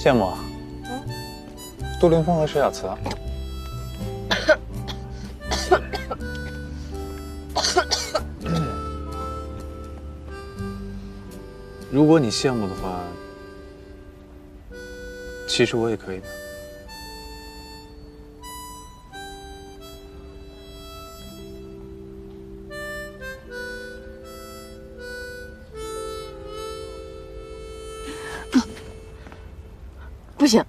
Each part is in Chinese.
羡慕啊。杜凌风和石小慈啊。如果你羡慕的话，其实我也可以的。不行。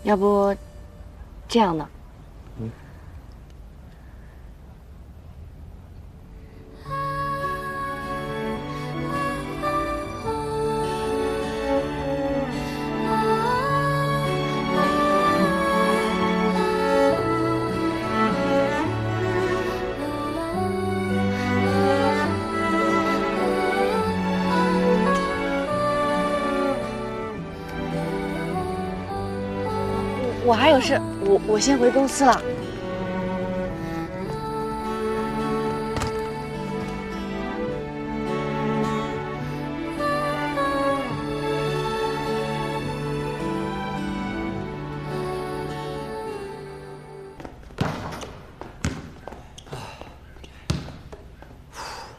要不这样呢？我还有事，我先回公司了。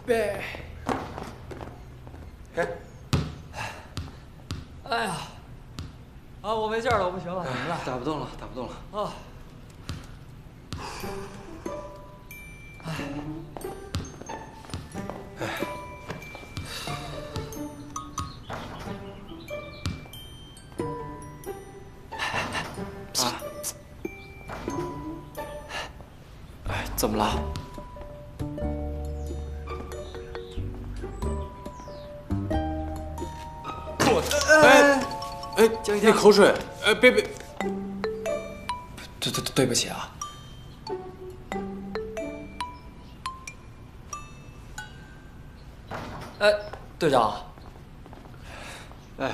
备。给。哎呀！啊，我没劲儿了，我不行了，怎么了？打不动了，打不动了。啊！哎。啊！哎，怎么了？哎，那口水，别，对不起啊。哎，队长。哎。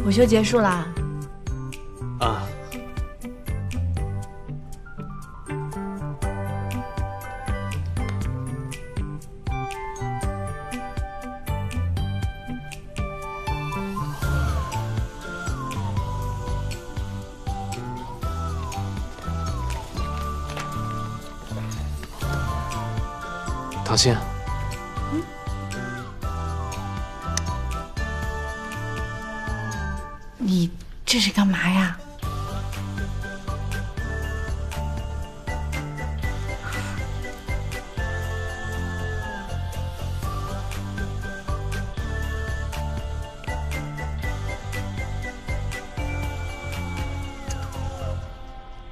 午休结束啦。啊。唐心，你这是干嘛呀？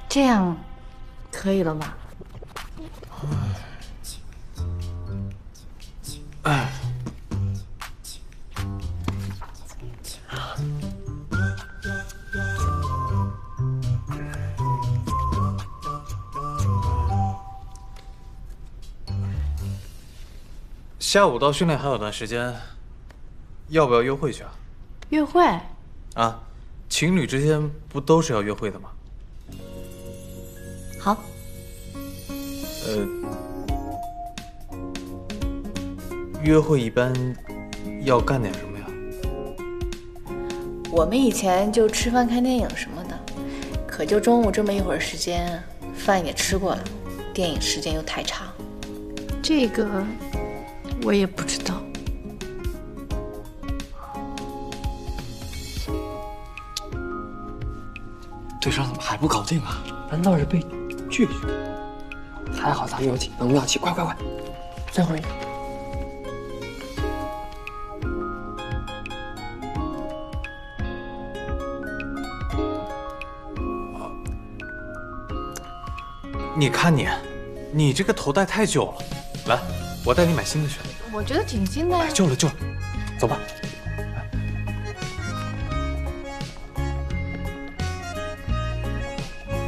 这样可以了吧？哎，下午到训练还有段时间，要不要约会去啊？约会？啊，情侣之间不都是要约会的吗？好。约会一般要干点什么呀？我们以前就吃饭看电影什么的，可就中午这么一会儿时间，饭也吃过了，电影时间又太长。这个我也不知道。队长怎么还不搞定啊？难道是被拒绝？还好咱们有能量气，快，最后一个。你看你这个头戴太旧了，来，我带你买新的去。我觉得挺新的呀。旧了，走吧。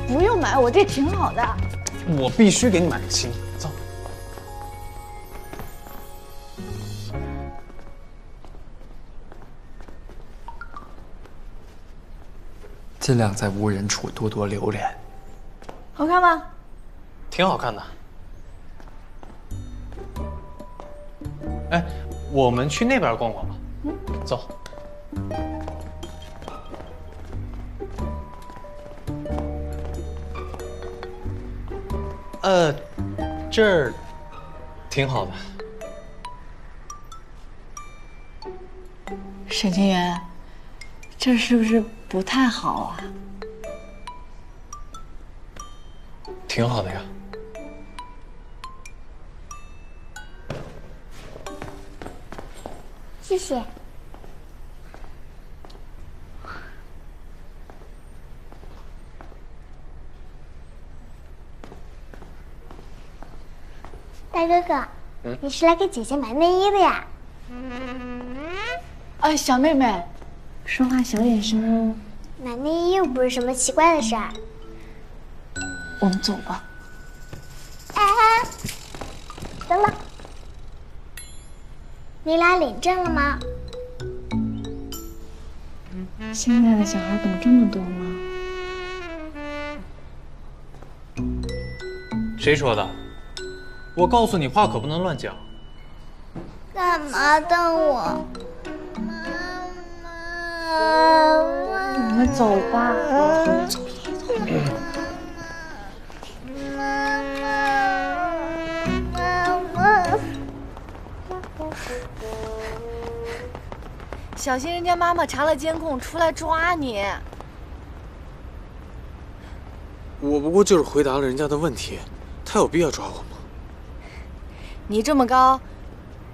不用买，我这挺好的。我必须给你买个新的。走。尽量在无人处多多留恋。好看吗？挺好看的。哎，我们去那边逛逛吧。走。这儿挺好的。沈清源，这是不是不太好啊？挺好的呀。谢谢。大哥哥，你是来给姐姐买内衣的呀？哎，小妹妹，说话小点声。买内衣又不是什么奇怪的事儿。我们走吧。哎，等等，你俩领证了吗？现在的小孩懂这么多吗？谁说的？我告诉你，话可不能乱讲。干嘛瞪我？妈妈，我们走吧。走。小心人家妈妈查了监控出来抓你。我不过就是回答了人家的问题，他有必要抓我吗？你这么高，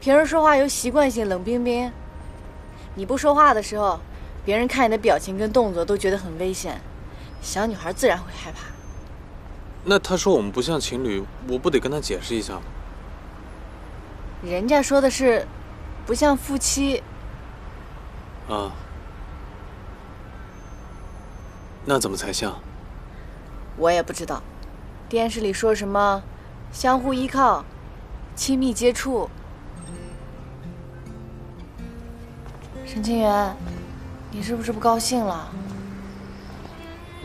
平时说话又习惯性冷冰冰。你不说话的时候，别人看你的表情跟动作都觉得很危险，小女孩自然会害怕。那他说我们不像情侣，我不得跟他解释一下吗？人家说的是不像夫妻。啊，那怎么才像？我也不知道，电视里说什么相互依靠、亲密接触。沈清源，你是不是不高兴了？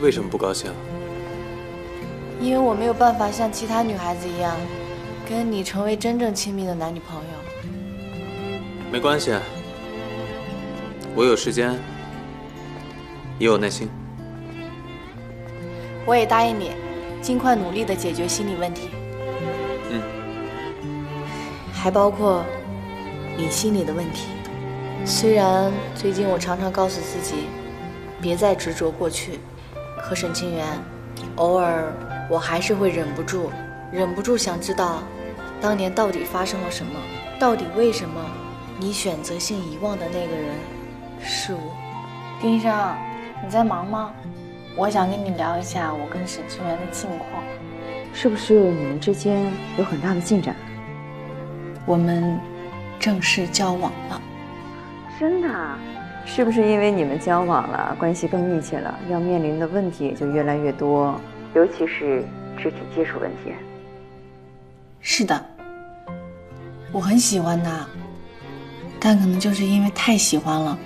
为什么不高兴？因为我没有办法像其他女孩子一样，跟你成为真正亲密的男女朋友。没关系，我有时间，也有耐心。我也答应你，尽快努力地解决心理问题。还包括你心里的问题。虽然最近我常常告诉自己，别再执着过去，可沈清源，偶尔我还是会忍不住想知道，当年到底发生了什么，到底为什么你选择性遗忘的那个人是我。丁医生，你在忙吗？我想跟你聊一下我跟沈清源的近况。是不是你们之间有很大的进展？我们正式交往了。真的？是不是因为你们交往了，关系更密切了，要面临的问题也就越来越多，尤其是肢体接触问题？是的，我很喜欢他，但可能就是因为太喜欢了，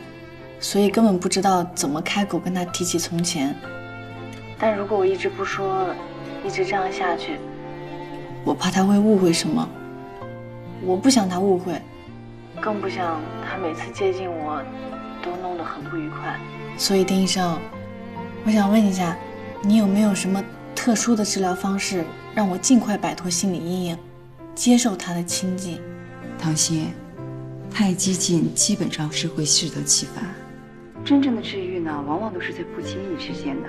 所以根本不知道怎么开口跟他提起从前。但如果我一直不说，一直这样下去，我怕他会误会什么。我不想他误会，更不想他每次接近我都弄得很不愉快。所以丁医生，我想问一下，你有没有什么特殊的治疗方式，让我尽快摆脱心理阴影，接受他的亲近？唐心，太激进基本上是会适得其反。真正的治愈呢，往往都是在不经意之间的。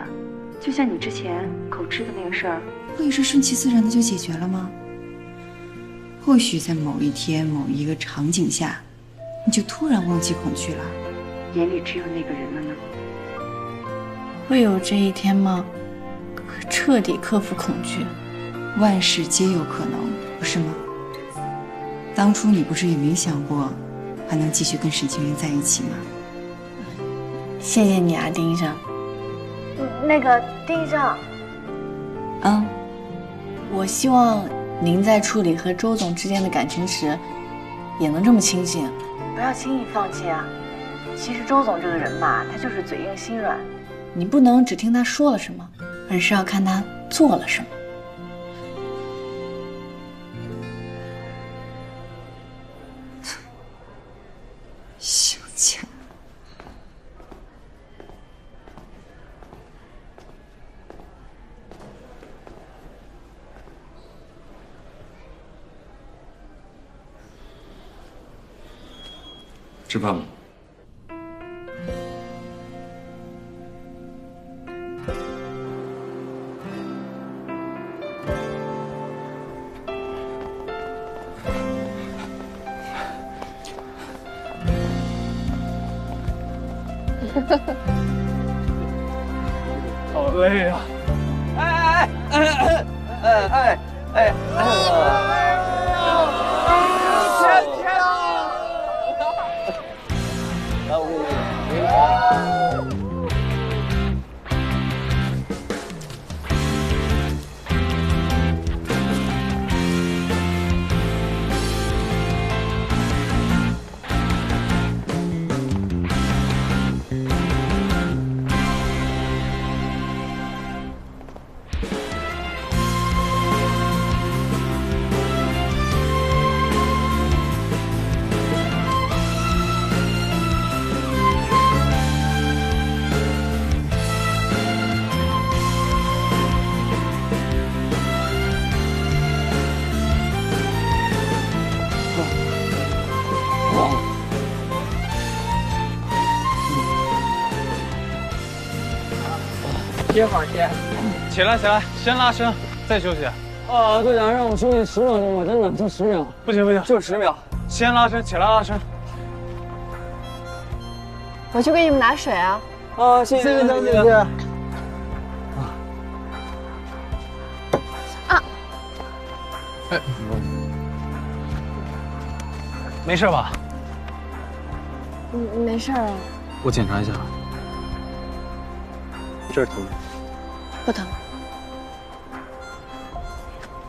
就像你之前口吃的那个事儿，不也是顺其自然的就解决了吗？或许在某一天、某一个场景下，你就突然忘记恐惧了，眼里只有那个人了呢。会有这一天吗？彻底克服恐惧？万事皆有可能，不是吗？当初你不是也没想过，还能继续跟沈清源在一起吗？谢谢你啊，丁医生。那个丁医生，我希望您在处理和周总之间的感情时，也能这么清醒，不要轻易放弃啊。其实周总这个人嘛，他就是嘴硬心软，你不能只听他说了什么，而是要看他做了什么。小强，吃饭吗？好累呀！歇会儿歇。起来，先拉伸，再休息。啊，队长让我休息10秒钟，我真的就10秒。不行，就10秒。先拉伸，起来拉伸。我去给你们拿水啊。啊，谢谢。没事吧？没事啊。我检查一下。这儿疼吗？不疼。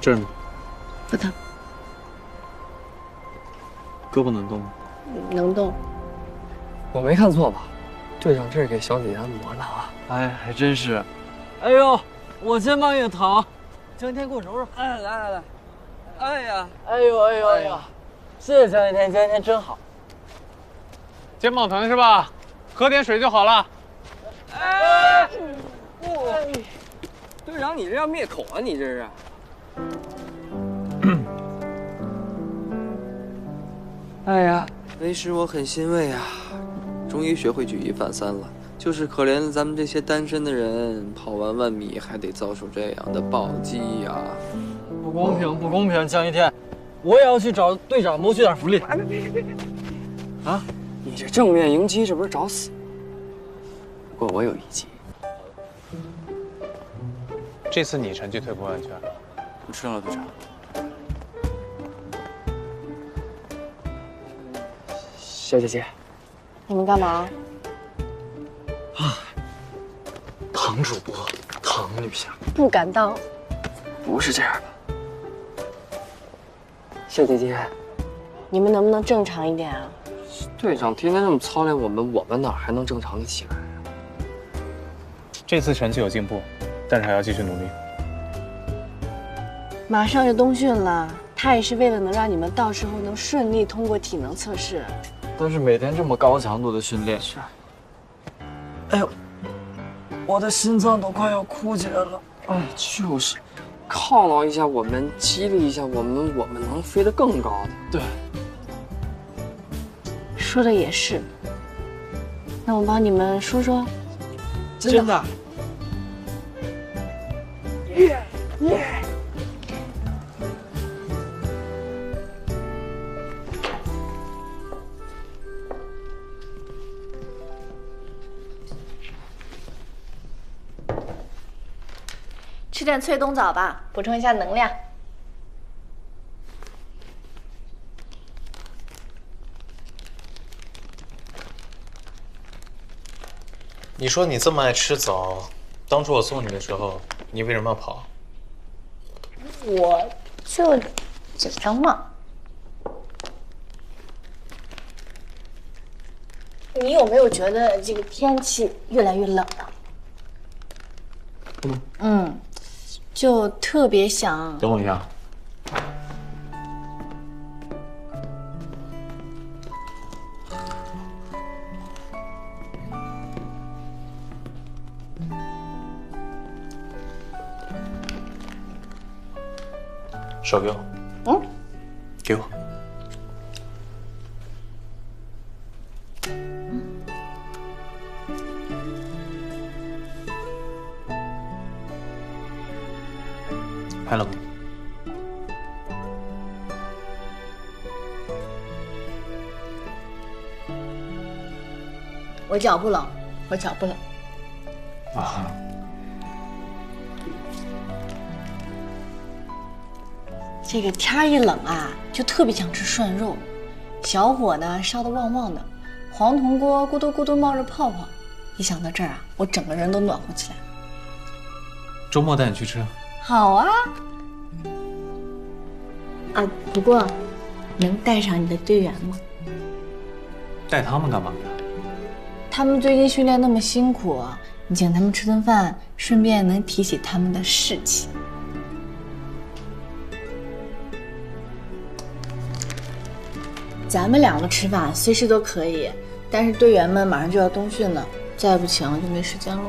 这儿呢？不疼。胳膊能动吗？能动。我没看错吧？队长这是给小姐姐按摩呢啊！哎，还真是。哎呦，我肩膀也疼，江一天给我揉揉。哎，来。哎呀，哎呦，谢谢江一天，江一天真好。肩膀疼是吧？喝点水就好了。哎，队长，你这要灭口啊？你这是？哎呀，为师我很欣慰啊，终于学会举一反三了。就是可怜咱们这些单身的人，跑完10000米还得遭受这样的暴击呀！不公平！江一天，我也要去找队长谋取点福利。啊，你这正面迎击，这不是找死？不过我有一计。这次你成绩退步完全。我知道了，队长。小姐姐，你们干嘛？唐主播，唐女侠，不敢当。不是这样的。小姐姐，你们能不能正常一点啊？队长天天这么操练我们哪还能正常的起来啊？这次成绩有进步，但是还要继续努力。马上就冬训了，他也是为了能让你们到时候能顺利通过体能测试。但是每天这么高强度的训练，哎呦，我的心脏都快要枯竭了。哎，就是犒劳一下我们，激励一下我们能飞得更高的。对，说的也是。那我帮你们说说。真的。耶！吃点脆冬枣吧，补充一下能量。你说你这么爱吃枣，当初我送你的时候，你为什么要跑？我就紧张嘛。你有没有觉得这个天气越来越冷了？就特别想。等我一下。手给我。给我。拍了吗？我脚不冷，我脚不冷。啊。这个天一冷啊，就特别想吃涮肉，小火呢烧得旺旺的，黄铜锅咕嘟咕嘟冒着泡泡。一想到这儿啊，我整个人都暖和起来。周末带你去吃。好啊。啊，不过能带上你的队员吗？带他们干嘛呀？他们最近训练那么辛苦，你请他们吃顿饭，顺便能提起他们的士气。咱们两个吃饭随时都可以，但是队员们马上就要冬训了，再不请就没时间了。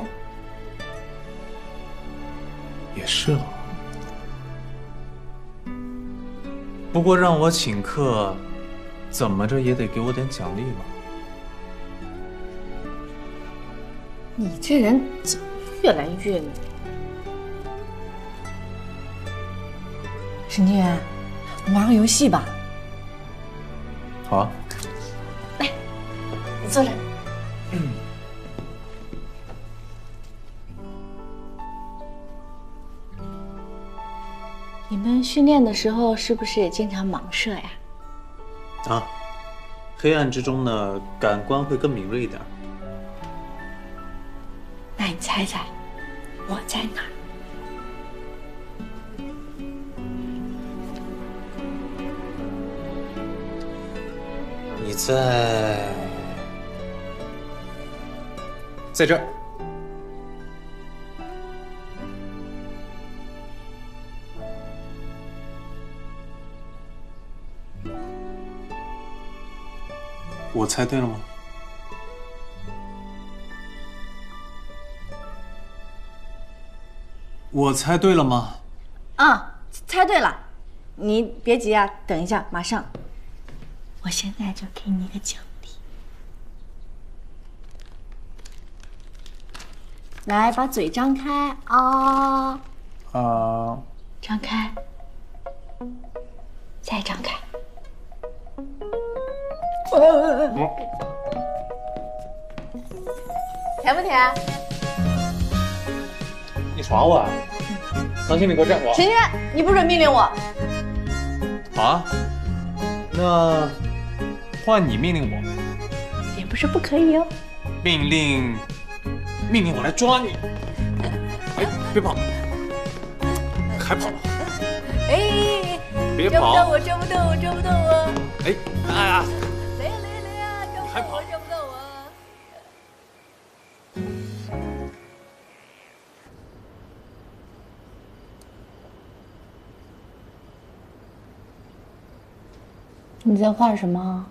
也是啊。不过让我请客，怎么着也得给我点奖励吧？你这人怎么越来越……沈清源，我们玩个游戏吧。好啊。来，你坐着。你们训练的时候是不是也经常盲射呀？啊，黑暗之中呢，感官会更敏锐一点。那你猜猜，我在哪儿？你在这儿。我猜对了吗？我猜对了吗？啊，猜对了。你别急啊，等一下，马上。我现在就给你一个奖励。来，把嘴张开啊！张开，再张开。甜不甜？你耍我啊？唐心，你给我站住！沈清源，你不准命令我。好啊，那换你命令我。也不是不可以哦。命令我来抓你！哎，别跑！还跑？哎，别跑！抓不到我！哎，来啊！来呀！还跑？抓不到我！你在画什么？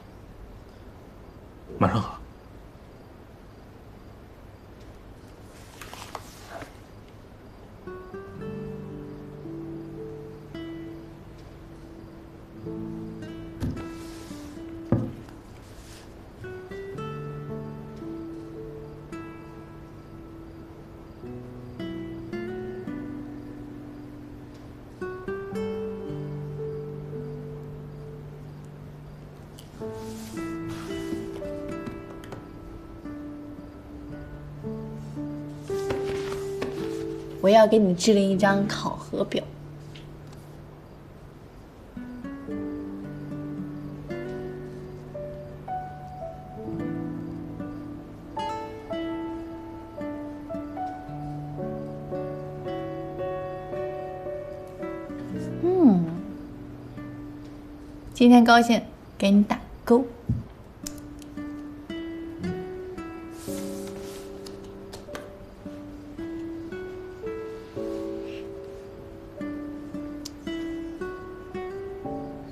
马上好。我要给你制定一张考核表。今天高兴，给你打勾。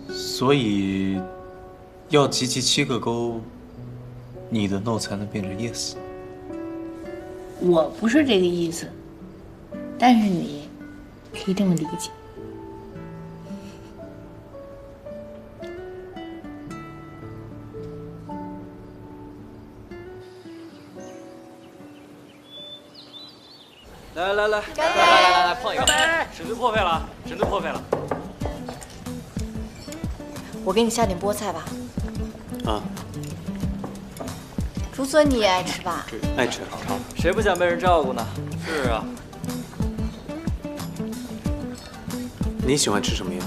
所以，要集齐7个勾，你的 no 才能变成 yes。我不是这个意思，但是你可以这么理解。来，碰一个！神队破费了，神队破费了。我给你下点菠菜吧。啊，竹笋你也爱吃吧？爱吃。好，谁不想被人照顾呢？是啊。你喜欢吃什么呀？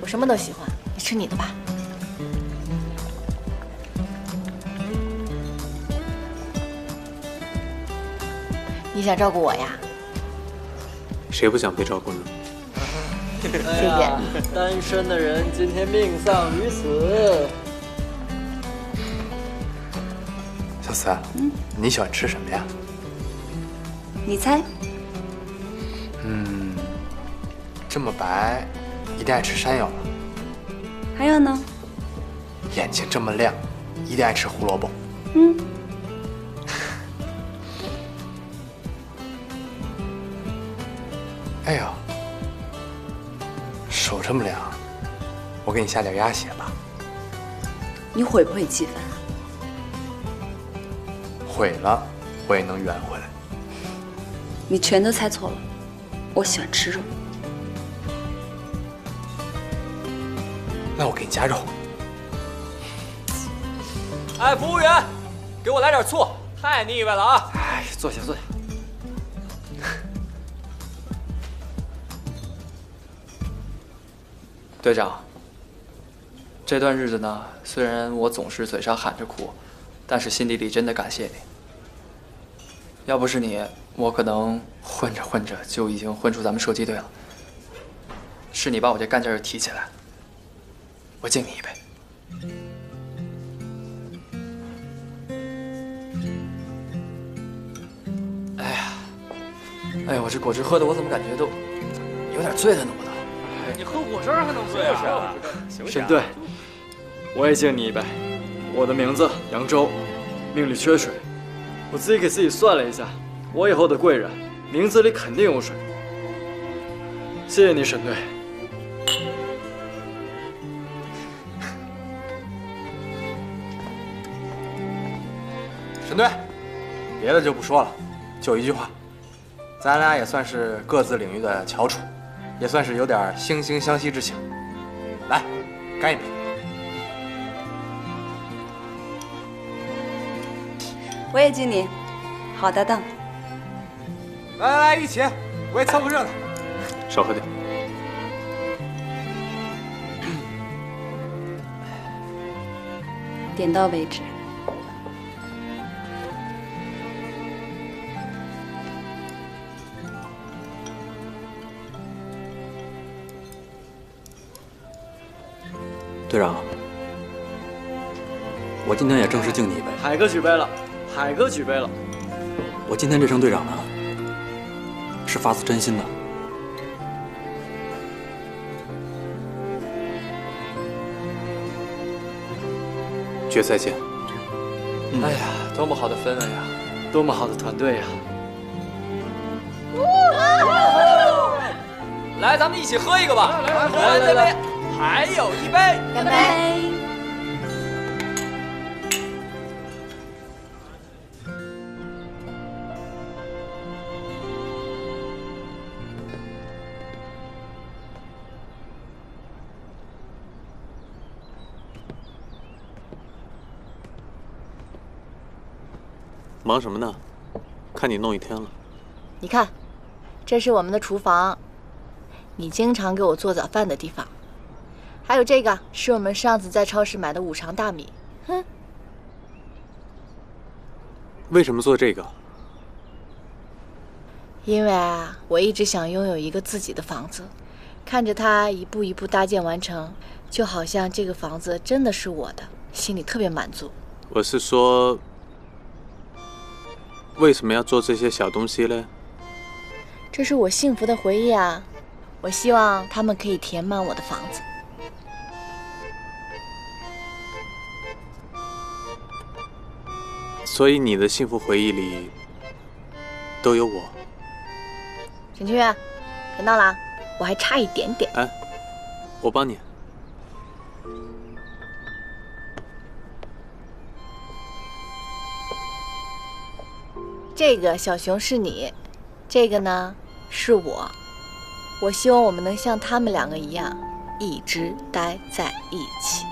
我什么都喜欢，你吃你的吧。你想照顾我呀？谁不想被照顾呢？谢谢。单身的人今天命丧于此。小思，你喜欢吃什么呀？你猜？这么白，一定爱吃山药了。还有呢？眼睛这么亮，一定爱吃胡萝卜。哎呦，手这么凉，我给你下点鸭血吧。你悔不会气愤啊？毁了，我也能圆回来。你全都猜错了，我喜欢吃肉。那我给你加肉。哎，服务员，给我来点醋，太腻歪了啊！哎，坐下坐下。队长，这段日子呢，虽然我总是嘴上喊着苦，但是心底里真的感谢你。要不是你，我可能混着混着就已经混出咱们射击队了。是你把我这干劲儿提起来，我敬你一杯。哎呀，我这果汁喝的，我怎么感觉都有点醉了呢？我都。你喝果汁还能醉啊？沈队，我也敬你一杯。我的名字扬州，命里缺水。我自己给自己算了一下，我以后的贵人名字里肯定有水。谢谢你，沈队。沈队，别的就不说了，就一句话，咱俩也算是各自领域的翘楚，也算是有点惺惺相惜之情。来，干一杯！我也敬你，好搭档。来，一起，我也凑个热闹。少喝点。点到为止。队长，我今天也正式敬你一杯。海哥举杯了，海哥举杯了。我今天这声队长呢，是发自真心的。决赛见。哎呀，多么好的氛围啊，多么好的团队呀！来，咱们一起喝一个吧！来，这杯还有一杯，干杯！忙什么呢？看你弄一天了。你看，这是我们的厨房，你经常给我做早饭的地方。还有这个是我们上次在超市买的5常大米。哼。为什么做这个？因为啊，我一直想拥有一个自己的房子，看着它一步一步搭建完成，就好像这个房子真的是我的，心里特别满足。我是说，为什么要做这些小东西嘞？这是我幸福的回忆啊！我希望他们可以填满我的房子。所以你的幸福回忆里都有我。沈清源，别闹了，我还差一点点。哎，我帮你。这个小熊是你，这个呢是我。我希望我们能像他们两个一样，一直待在一起。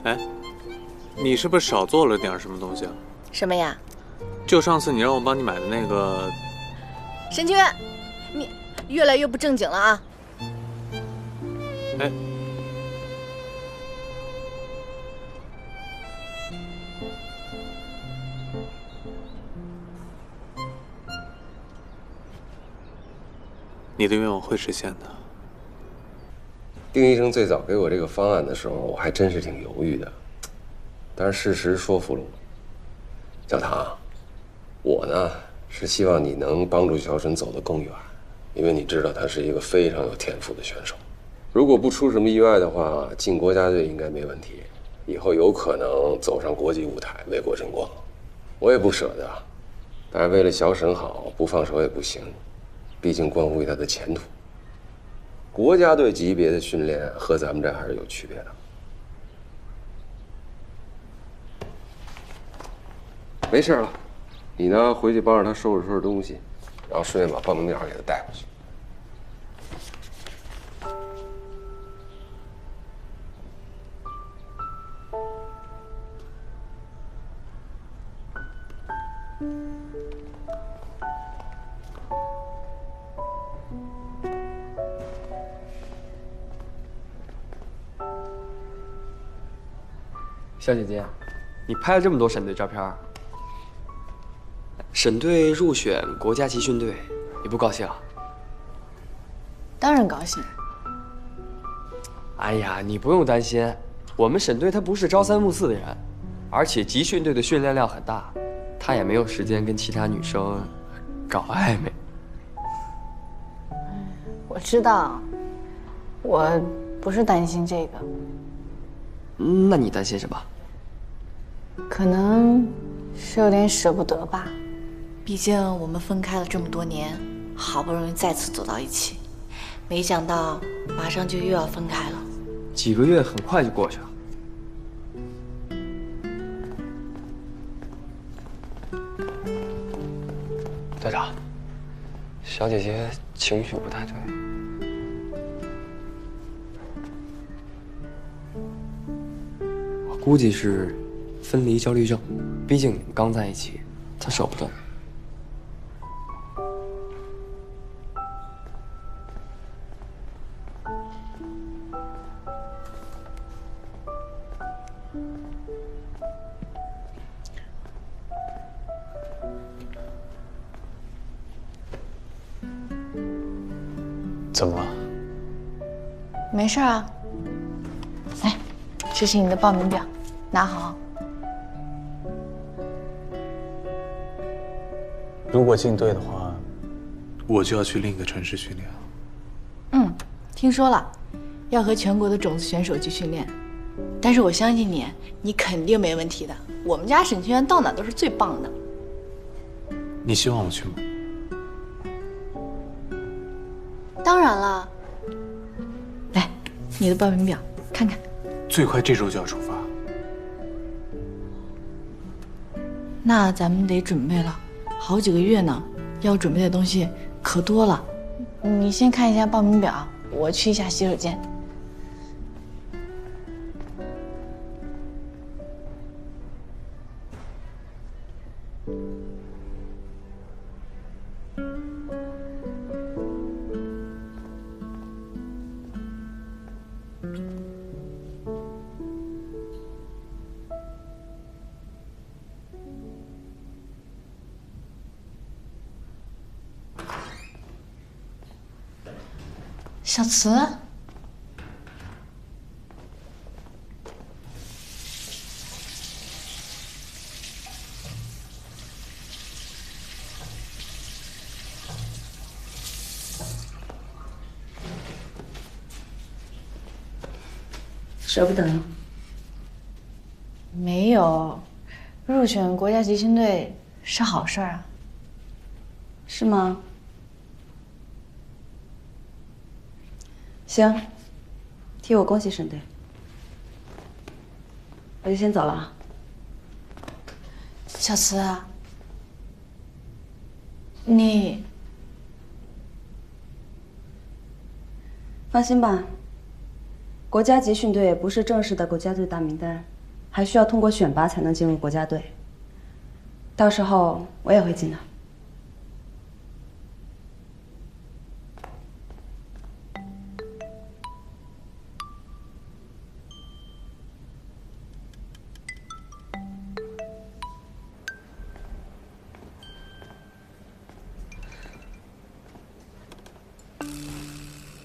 哎，你是不是少做了点什么东西啊？什么呀？就上次你让我帮你买的那个。沈清源，你越来越不正经了啊！哎。你的愿望会实现的。丁医生最早给我这个方案的时候，我还真是挺犹豫的，但是事实说服了我。小唐，我呢是希望你能帮助小沈走得更远，因为你知道他是一个非常有天赋的选手。如果不出什么意外的话，进国家队应该没问题，以后有可能走上国际舞台，为国争光。我也不舍得，但是为了小沈好，不放手也不行。毕竟关乎于他的前途。国家队级别的训练和咱们这还是有区别的。没事了，你呢回去帮着他收拾收拾东西，然后顺便把报名表给他带回去。小姐姐，你拍了这么多沈队照片，沈队入选国家集训队，你不高兴啊？当然高兴。哎呀，你不用担心，我们沈队他不是朝三暮四的人，而且集训队的训练量很大，他也没有时间跟其他女生搞暧昧。我知道，我不是担心这个。那你担心什么？可能是有点舍不得吧。毕竟我们分开了这么多年，好不容易再次走到一起，没想到马上就又要分开了。几个月很快就过去了。队长，小姐姐情绪不太对。我估计是分离焦虑症，毕竟你们刚在一起，她舍不得。怎么了？没事啊。来，这是你的报名表，拿好。如果进队的话，我就要去另一个城市训练了。嗯，听说了，要和全国的种子选手去训练。但是我相信你，你肯定没问题的。我们家沈清源到哪都是最棒的。你希望我去吗？当然了。来，你的报名表看看。最快这周就要出发。那咱们得准备了好几个月呢，要准备的东西可多了。你先看一下报名表，我去一下洗手间。小慈，舍不得？没有，入选国家集训队是好事儿啊。是吗？行，替我恭喜沈队。我就先走了啊。小慈啊，你放心吧，国家集训队不是正式的国家队大名单，还需要通过选拔才能进入国家队。到时候我也会进的。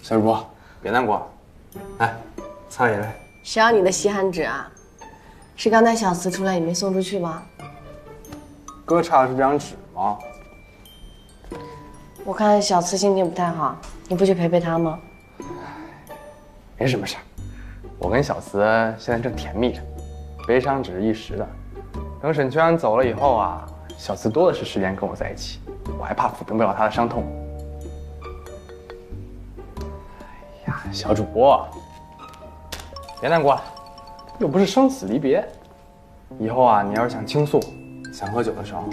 小主播，别难过，来，擦眼泪。谁要你的稀罕纸啊？是刚才小慈出来你没送出去吗？哥差的是这张纸吗？我看小慈心情不太好，你不去陪陪她吗？没什么事儿，我跟小慈现在正甜蜜着，悲伤只是一时的。等沈清源走了以后啊，小慈多的是时间跟我在一起，我还怕抚平不了她的伤痛。哎呀，小主播，别难过了，又不是生死离别。以后啊，你要是想倾诉、想喝酒的时候，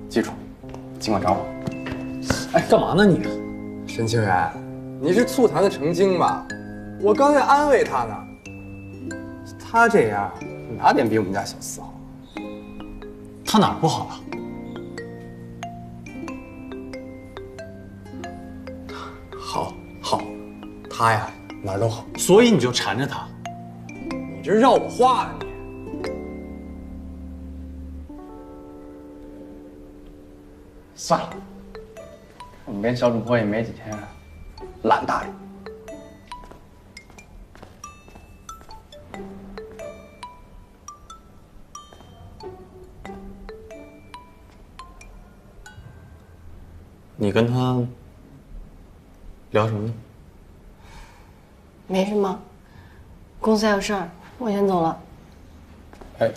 记住，尽管找我。哎，干嘛呢你？沈清源，你是醋坛的成精吧？我刚在安慰他呢。他这样哪点比我们家小四好？他哪儿不好了？好，他呀哪儿都好。所以你就缠着他？你这绕我话呢你。算了，我们跟小主播也没几天，懒搭理。你跟他聊什么呢？没什么，公司还有事儿，我先走了。哎，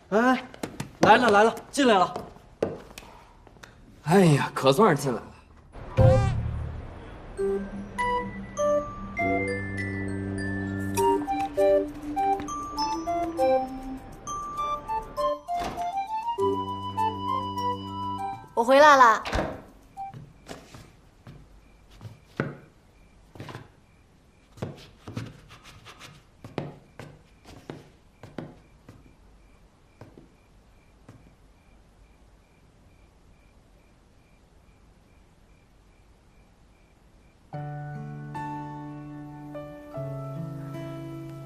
哎，来了，进来了。哎呀，可算是进来了。我回来了。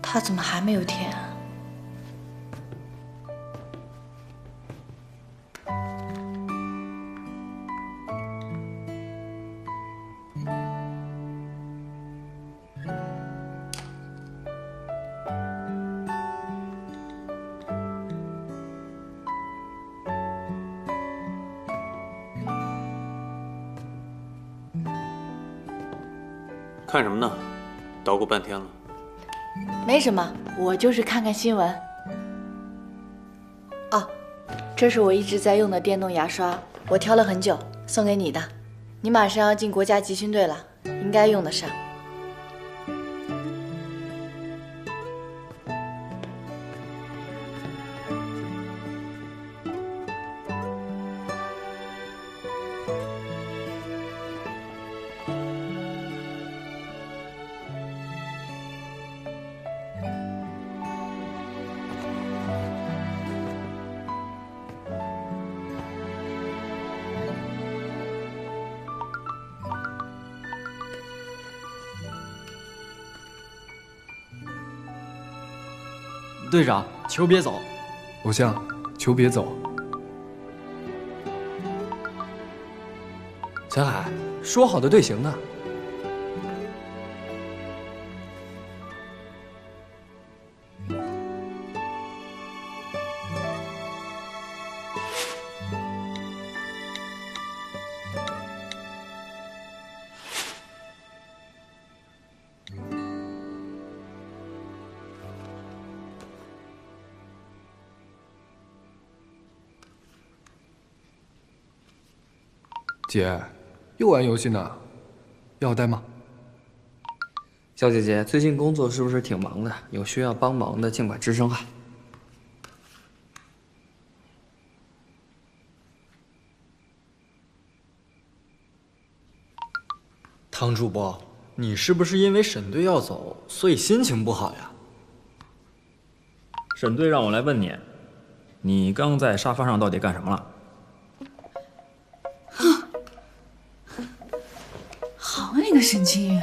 他怎么还没有填啊？看什么呢？捣鼓半天了。没什么，我就是看看新闻。哦，这是我一直在用的电动牙刷，我挑了很久，送给你的。你马上要进国家集训队了，应该用得上。队长，球别走。偶像，球别走。小海，说好的队形呢？姐，又玩游戏呢？要带吗？小姐姐，最近工作是不是挺忙的？有需要帮忙的尽管吱声啊。唐主播，你是不是因为沈队要走，所以心情不好呀？沈队让我来问你，你刚在沙发上到底干什么了？好你个沈清源！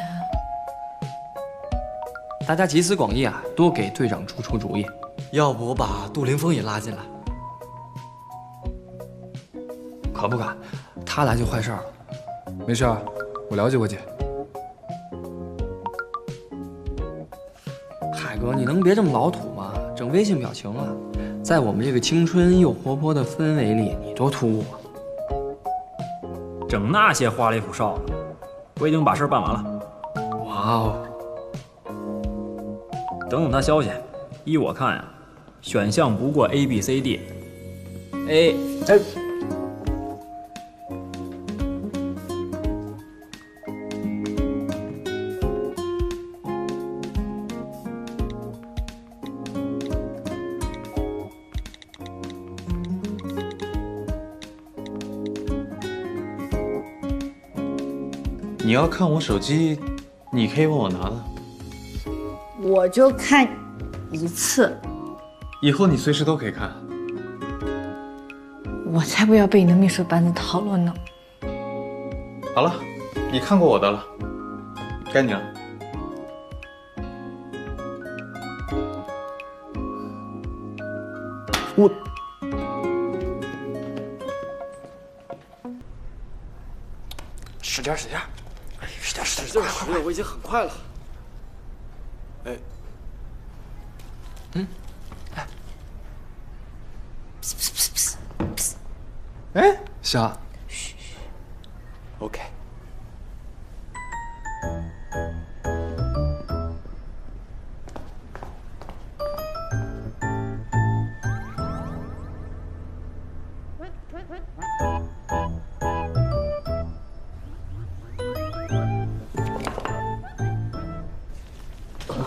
大家集思广益啊，多给队长出主意。要不我把杜凌风也拉进来？可不敢，他来就坏事了。没事儿，我了解过姐。海哥，你能别这么老土吗？整微信表情啊，在我们这个青春又活泼的氛围里，你多突兀啊！整那些花里胡哨的，我已经把事儿办完了。哇哦！等等他消息。依我看呀，选项不过 A、B、C、D。A， 哎，你要看我手机，你可以问我拿的。我就看一次，以后你随时都可以看。我才不要被你的秘书班子讨论呢。好了，你看过我的了，该你了。我使劲使劲，使劲使劲使劲，我已经很快了。哎，哎，夏。嘘 ，OK。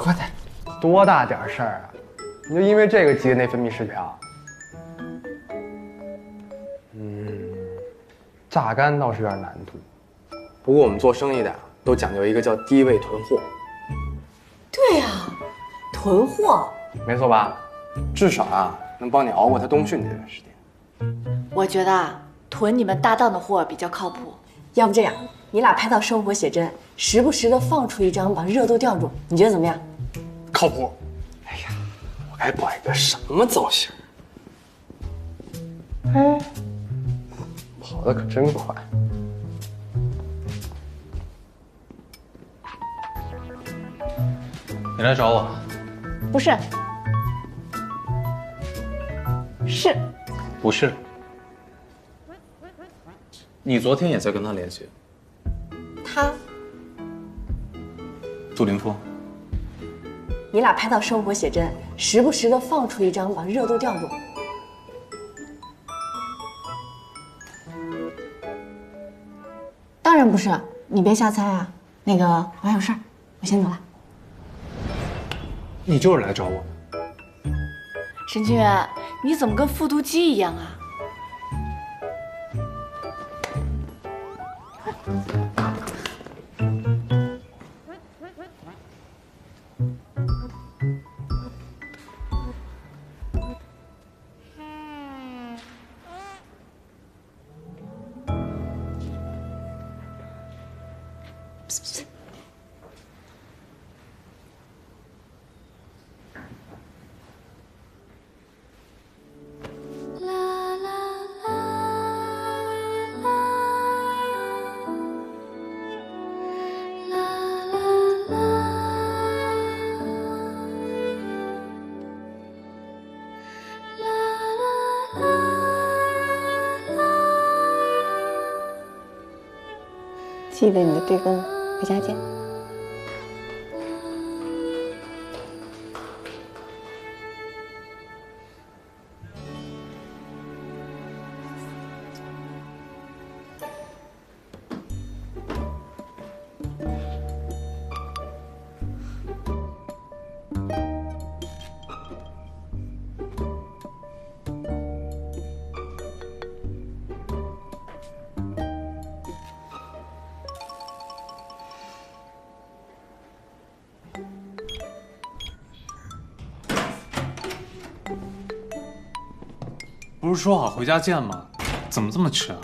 快点，多大点事儿啊！你就因为这个急的内分泌失调？榨干倒是有点难度，不过我们做生意的都讲究一个叫低位囤货。对呀，囤货。没错吧？至少啊，能帮你熬过他冬训这段时间。我觉得啊，囤你们搭档的货比较靠谱。要不这样，你俩拍套生活写真，时不时的放出一张，把热度吊住，你觉得怎么样？靠谱。哎呀，我该摆个什么造型？哎，跑得可真快。你来找我？不是，是，不是。你昨天也在跟他联系？他，杜凌风。你俩拍套生活写真，时不时的放出一张，把热度吊住。当然不是，你别瞎猜啊。那个，我还有事儿，我先走了。你就是来找我的。沈清源，你怎么跟复读机一样啊？记得你的对勾，回家见。不是说好回家见吗？怎么这么迟啊？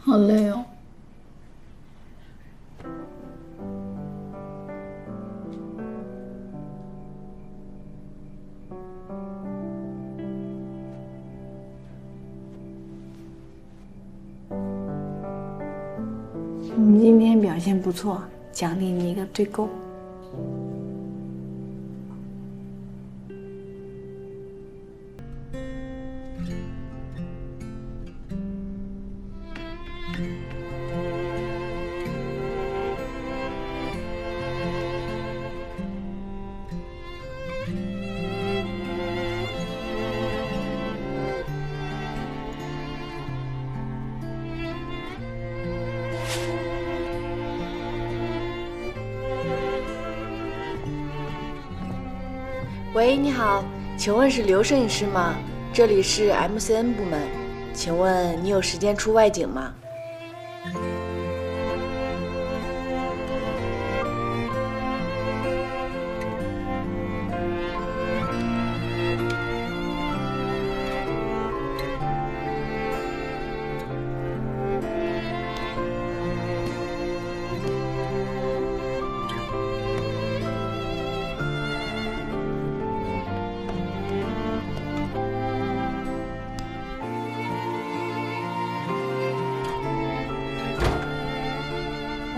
好累哦。你今天表现不错，奖励你一个对勾。喂，你好，请问是刘摄影师吗？这里是 MCN 部门，请问你有时间出外景吗？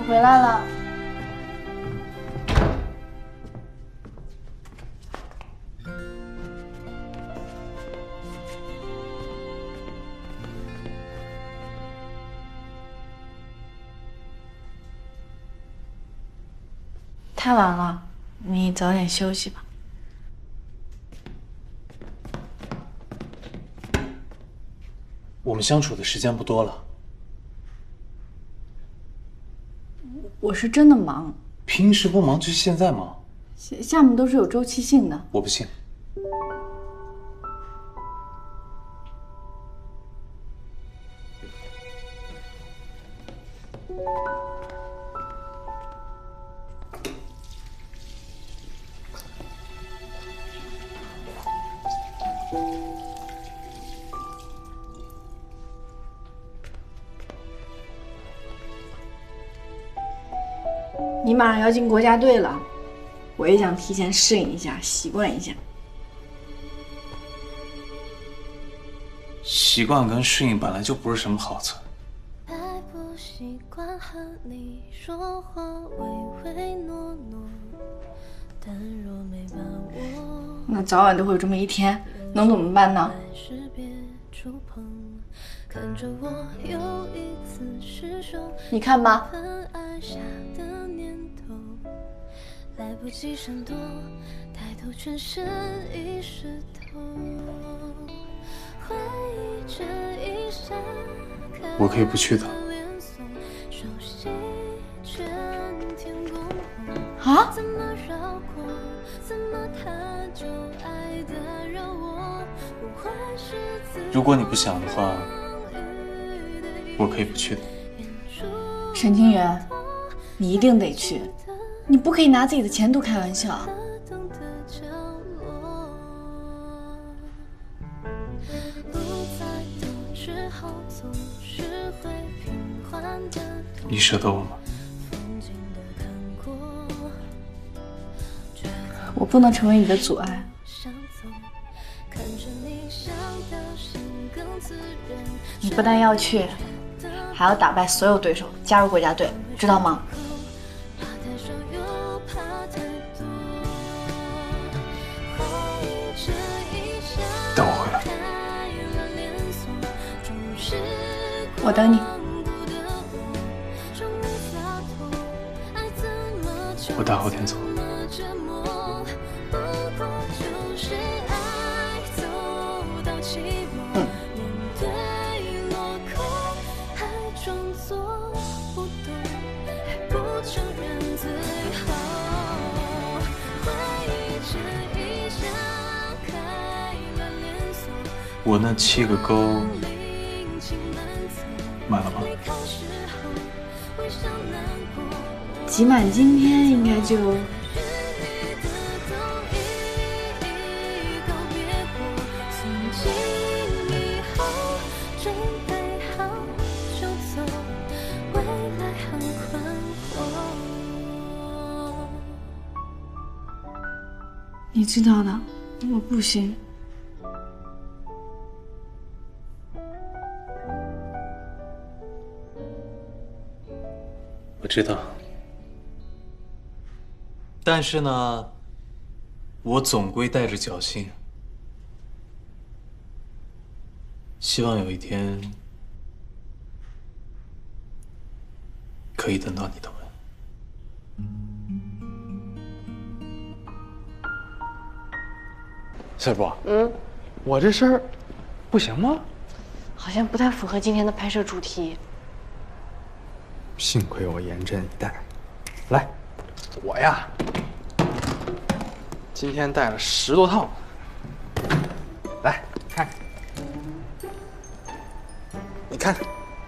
回来了。太晚了，你早点休息吧。我们相处的时间不多了。我是真的忙，平时不忙就现在忙。项目都是有周期性的。我不信。你马上要进国家队了，我也想提前适应一下，习惯一下。习惯跟适应本来就不是什么好词。那早晚都会有这么一天，能怎么办呢？你看吧。来不及闪躲，抬头全身已湿透。我可以不去的。啊？如果你不想的话，我可以不去的。沈清源，你一定得去。你不可以拿自己的前途开玩笑。你舍得我吗？我不能成为你的阻碍。你不但要去，还要打败所有对手，加入国家队，知道吗？我等你。我大后天走。我那7个勾满了吗？集满今天应该就。你知道的，我不行。我知道，但是呢，我总归带着侥幸，希望有一天可以等到你的吻。小波，我这事儿不行吗？好像不太符合今天的拍摄主题。幸亏我严阵以待。来，我呀，今天带了10多套。来看，你看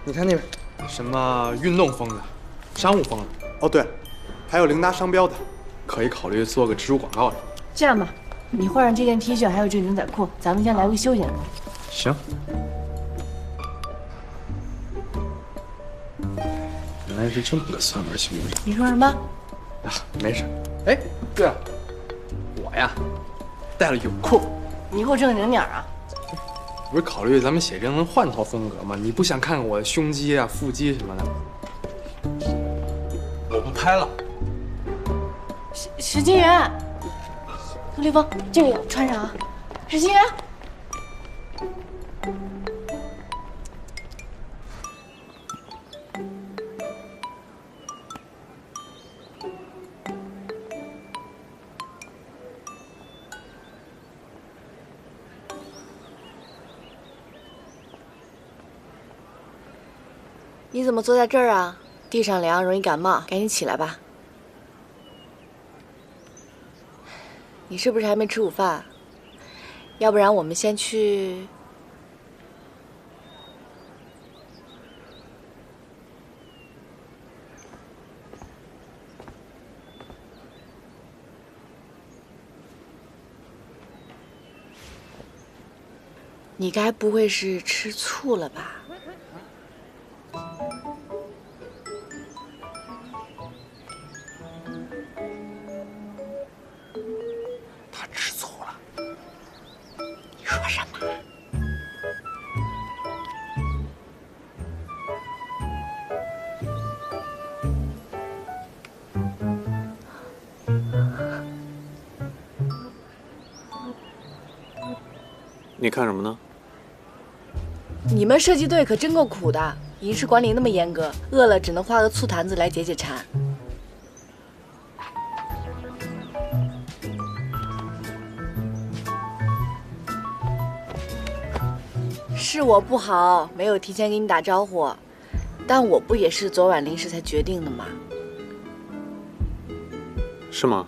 那边，什么运动风的、商务风的，哦对，还有琳达商标的，可以考虑做个植入广告的。这样吧，你换上这件 T 恤，还有这个牛仔裤，咱们先来个休闲的。行。原来是这么个算盘兄弟。你说什么？啊，没事。哎，对了，我呀带了泳裤。你以后正经点啊！不是考虑咱们写真能换套风格吗？你不想看看我的胸肌啊、腹肌什么的？我不拍了。史金元，陆立峰，这个也穿上啊！史金元。你怎么坐在这儿啊？地上凉，容易感冒，赶紧起来吧。你是不是还没吃午饭？要不然我们先去。你该不会是吃醋了吧？他吃醋了。你说什么？你看什么呢？你们射击队可真够苦的，饮食管理那么严格，饿了只能画个醋坛子来解解馋。是我不好，没有提前给你打招呼，但我不也是昨晚临时才决定的吗？是吗？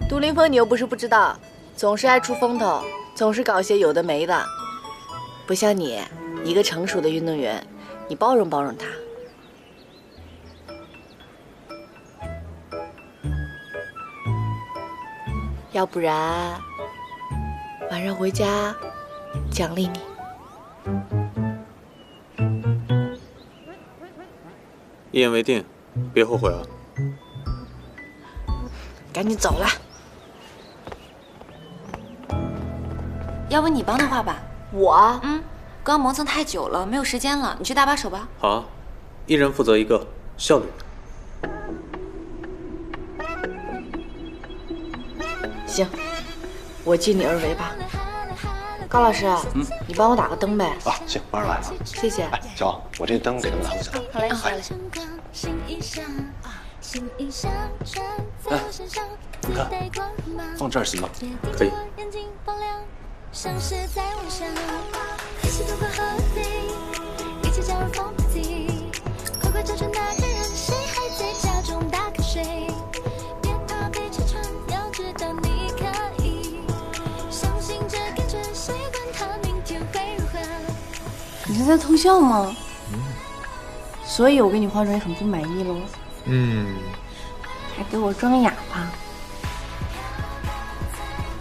杜林峰，你又不是不知道，总是爱出风头，总是搞些有的没的，不像你，一个成熟的运动员，你包容包容他。要不然，晚上回家奖励你。一言为定，别后悔啊！赶紧走了。要不你帮他画吧？我？刚磨蹭太久了，没有时间了，你去搭把手吧。好啊，一人负责一个，效率。行，我尽力而为吧。高老师，你帮我打个灯呗。啊，行，马上来了。谢谢。哎，小王，我这灯给他们拿回去了。好嘞，好嘞。哎，你看，放这儿行吗？可以。你是在偷笑吗？所以我给你化妆也很不满意喽。还给我装哑巴。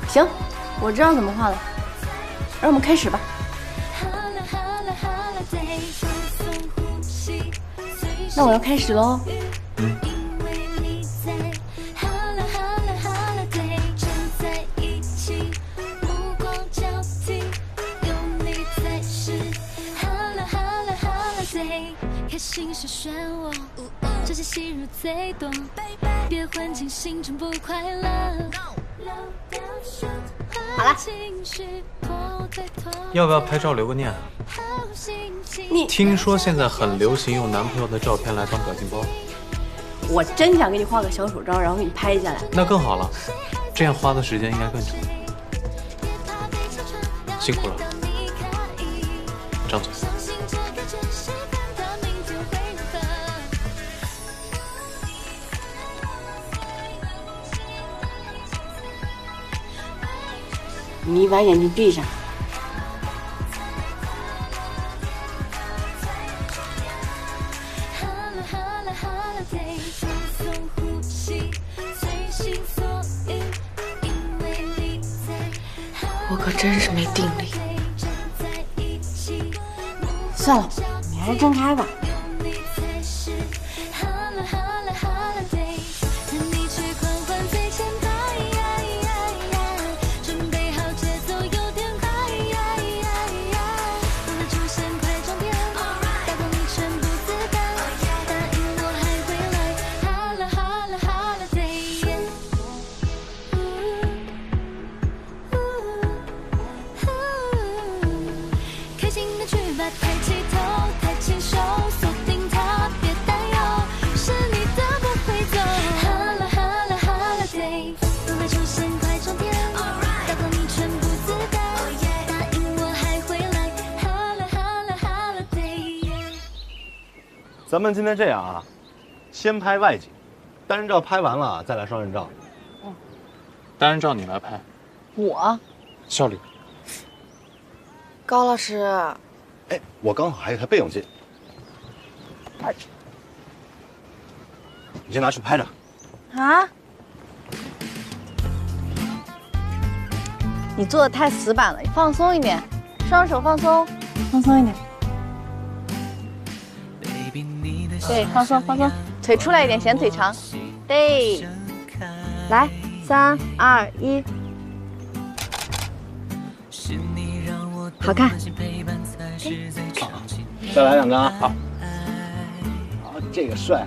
行，我知道怎么画了，让我们开始吧。那我要开始喽。开心是漩涡，这些吸入最多，别混进心中不快乐。好了，要不要拍照留个念啊？你听说现在很流行用男朋友的照片来当表情包，我真想给你画个小手招，然后给你拍下来。那更好了，这样花的时间应该更长。辛苦了，张总。你把眼睛闭上。我可真是没定力。算了，你还是睁开吧。咱们今天这样啊，先拍外景，单人照拍完了再来双人照。单人照你来拍，我效率。高老师，哎，我刚好还有台备用机，你先拿去拍着。啊？你做的太死板了，你放松一点，双手放松，放松一点。对，放松放松，腿出来一点，显腿长。对，来，3、2、1，好看。再来2张啊！好，好，这个帅。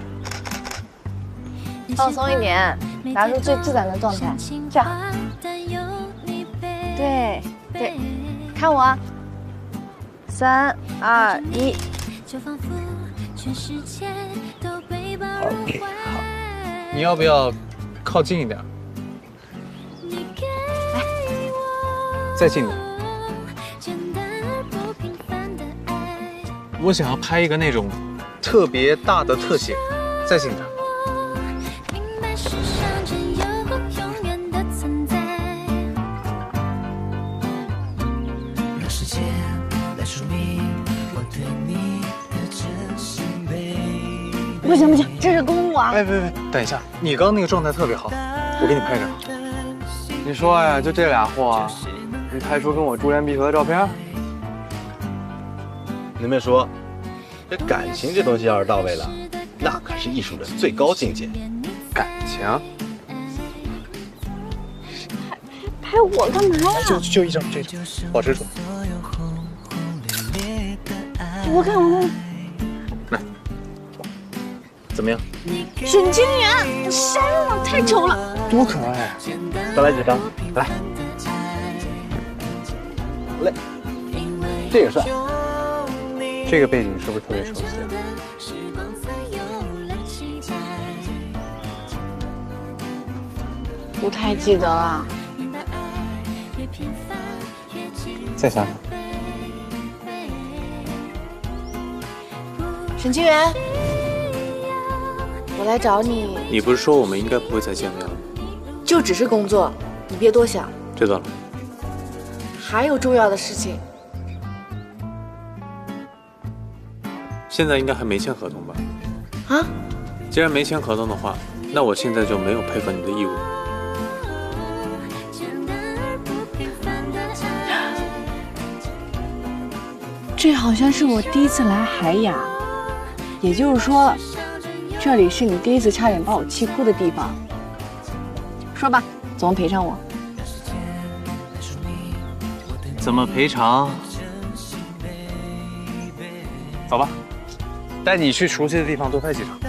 放松一点，拿出最自然的状态，这样。对对，看我啊，3、2、1。OK， 好，你要不要靠近一点？来，再近点。我想要拍一个那种特别大的特写，再近点。不行不行，这是公务啊！哎，别，等一下，你刚刚那个状态特别好，我给你拍张。你说呀，就这俩货，你拍出跟我珠联璧合的照片？你们说，这感情这东西要是到位了，那可是艺术的最高境界。感情？拍我干嘛呀？就一张，这张，保持住。我看。来，怎么样？沈清源，我删了，太丑了。多可爱！再来几张，来。嘞，这个帅，这个背景是不是特别熟悉？不太记得了。再想想。沈清源，我来找你。你不是说我们应该不会再见面了吗？就只是工作，你别多想。知道了。还有重要的事情。现在应该还没签合同吧？啊？既然没签合同的话，那我现在就没有配合你的义务。这好像是我第一次来海雅，也就是说，这里是你第一次差点把我气哭的地方。说吧，怎么赔偿我？怎么赔偿？走吧，带你去熟悉的地方多拍几场。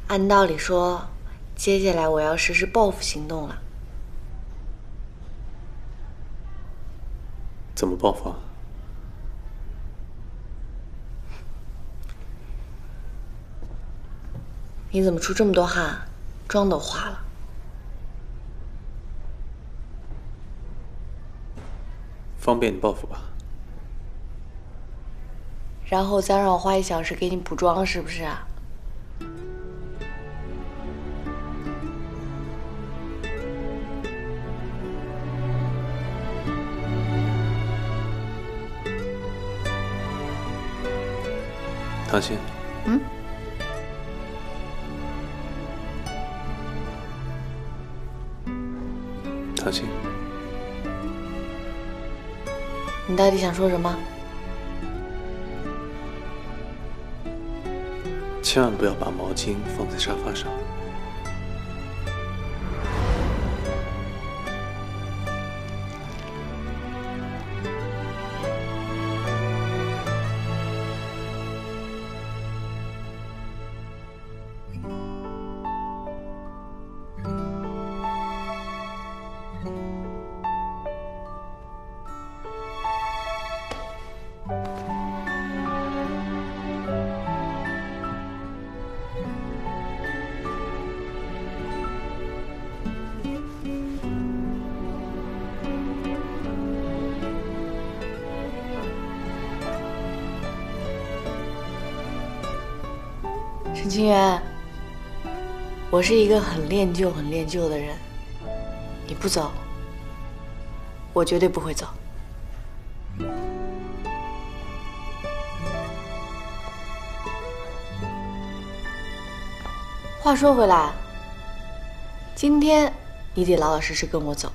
按道理说，接下来我要实施报复行动了。怎么报复啊？你怎么出这么多汗，妆都花了？方便你报复吧。然后再让我花1小时给你补妆，是不是啊？唐心，唐心，你到底想说什么？千万不要把毛巾放在沙发上。沈清源，我是一个很恋旧的人，你不走，我绝对不会走。话说回来，今天你得老老实实跟我走。